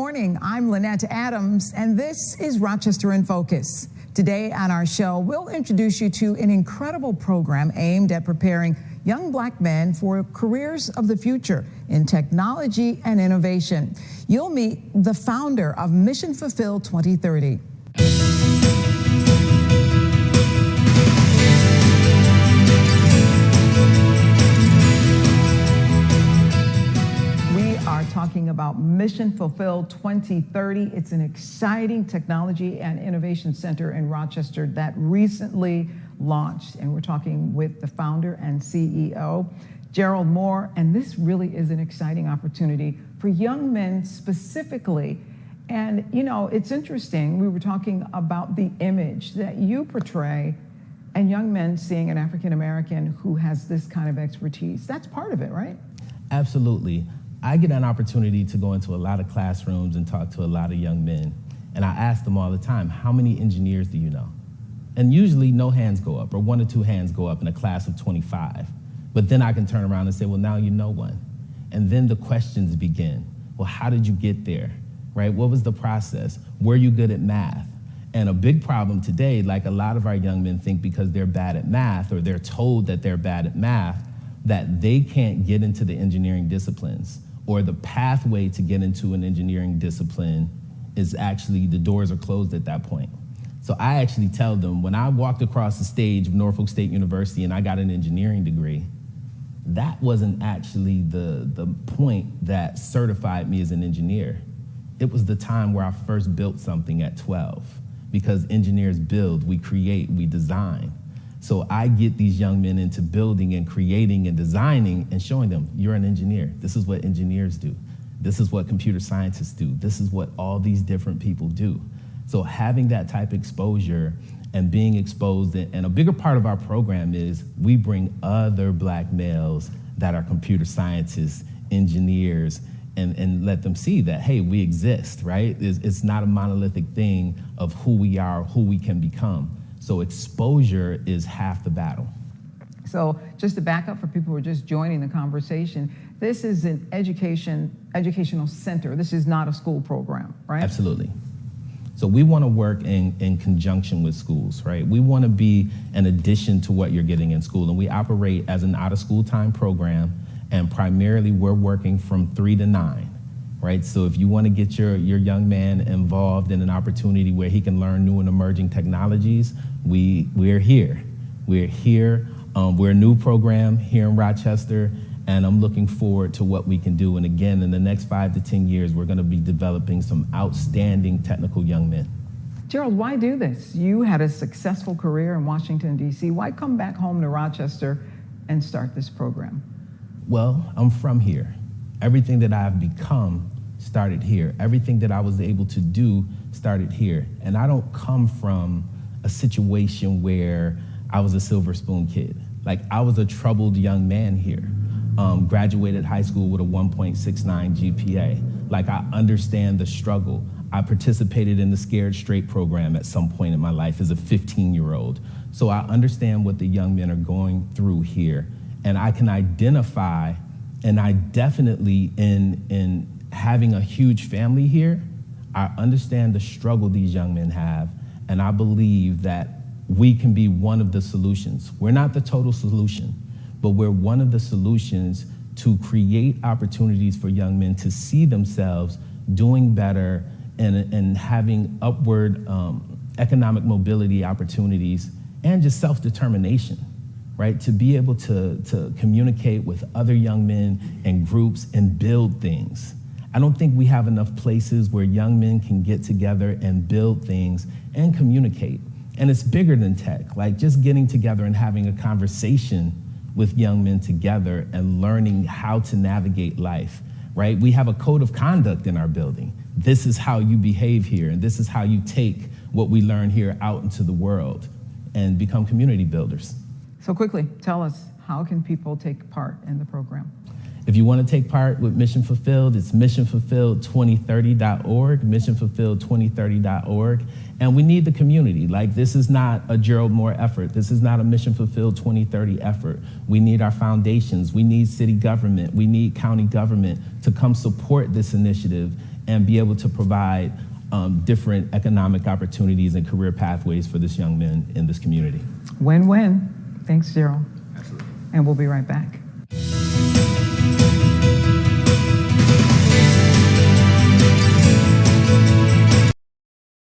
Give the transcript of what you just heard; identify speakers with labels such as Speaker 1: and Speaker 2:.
Speaker 1: morning. I'm Lynette Adams, and this is Rochester in Focus. Today on our show, we'll introduce you to an incredible program aimed at preparing young black men for careers of the future in technology and innovation. You'll meet the founder of Mission Fulfilled 2030. Talking about Mission Fulfilled 2030. It's an exciting technology and innovation center in Rochester that recently launched. And we're talking with the founder and CEO, Gerald Moore. And this really is an exciting opportunity for young men specifically. And, you know, it's interesting. We were talking about the image that you portray and young men seeing an African-American who has this kind of expertise. That's part of it, right?
Speaker 2: Absolutely. I get an opportunity to go into a lot of classrooms and talk to a lot of young men. And I ask them all the time, how many engineers do you know? And usually no hands go up, or 1 or 2 hands go up in a class of 25. But then I can turn around and say, well, now you know one. And then the questions begin. Well, how did you get there, right? What was the process? Were you good at math? And a big problem today, like a lot of our young men think because they're bad at math, or they're told that they're bad at math, that they can't get into the engineering disciplines, or the pathway to get into an engineering discipline is actually, the doors are closed at that point. So I actually tell them, when I walked across the stage of Norfolk State University and I got an engineering degree, that wasn't actually the point that certified me as an engineer. It was the time where I first built something at 12, because engineers build, we create, we design. So I get these young men into building and creating and designing and showing them, you're an engineer. This is what engineers do. This is what computer scientists do. This is what all these different people do. So having that type of exposure and being exposed, and a bigger part of our program is we bring other black males that are computer scientists, engineers, and let them see that, hey, we exist, right? It's not a monolithic thing of who we are, who we can become. So exposure is half the battle.
Speaker 1: So just to back up for people who are just joining the conversation, this is an educational center. This is not a school program, right?
Speaker 2: Absolutely. So we want to work in conjunction with schools, right? We want to be an addition to what you're getting in school. And we operate as an out-of-school time program, and primarily we're working from 3 to 9. Right, so if you want to get your young man involved in an opportunity where he can learn new and emerging technologies, we're here. We're here. We're a new program here in Rochester, and I'm looking forward to what we can do. And again, in the next 5 to 10 years, we're going to be developing some outstanding technical young men.
Speaker 1: Gerald, why do this? You had a successful career in Washington, D.C. Why come back home to Rochester and start this program?
Speaker 2: Well, I'm from here. Everything that I've become started here. Everything that I was able to do started here. And I don't come from a situation where I was a silver spoon kid. Like, I was a troubled young man here. Graduated high school with a 1.69 GPA. Like, I understand the struggle. I participated in the Scared Straight program at some point in my life as a 15-year-old. So I understand what the young men are going through here. And I can identify. And I definitely, in having a huge family here, I understand the struggle these young men have, and I believe that we can be one of the solutions. We're not the total solution, but we're one of the solutions to create opportunities for young men to see themselves doing better and having upward economic mobility opportunities and just self-determination. Right, to be able to communicate with other young men and groups and build things. I don't think we have enough places where young men can get together and build things and communicate. And it's bigger than tech, like just getting together and having a conversation with young men together and learning how to navigate life, right? We have a code of conduct in our building. This is how you behave here, and this is how you take what we learn here out into the world and become community builders.
Speaker 1: So quickly, tell us, how can people take part in the program?
Speaker 2: If you want to take part with Mission Fulfilled, it's missionfulfilled2030.org, missionfulfilled2030.org. And we need the community. Like, this is not a Gerald Moore effort. This is not a Mission Fulfilled 2030 effort. We need our foundations. We need city government. We need county government to come support this initiative and be able to provide different economic opportunities and career pathways for this young men in this community.
Speaker 1: Win-win. Thanks, Gerald.
Speaker 2: Absolutely.
Speaker 1: And we'll be right back.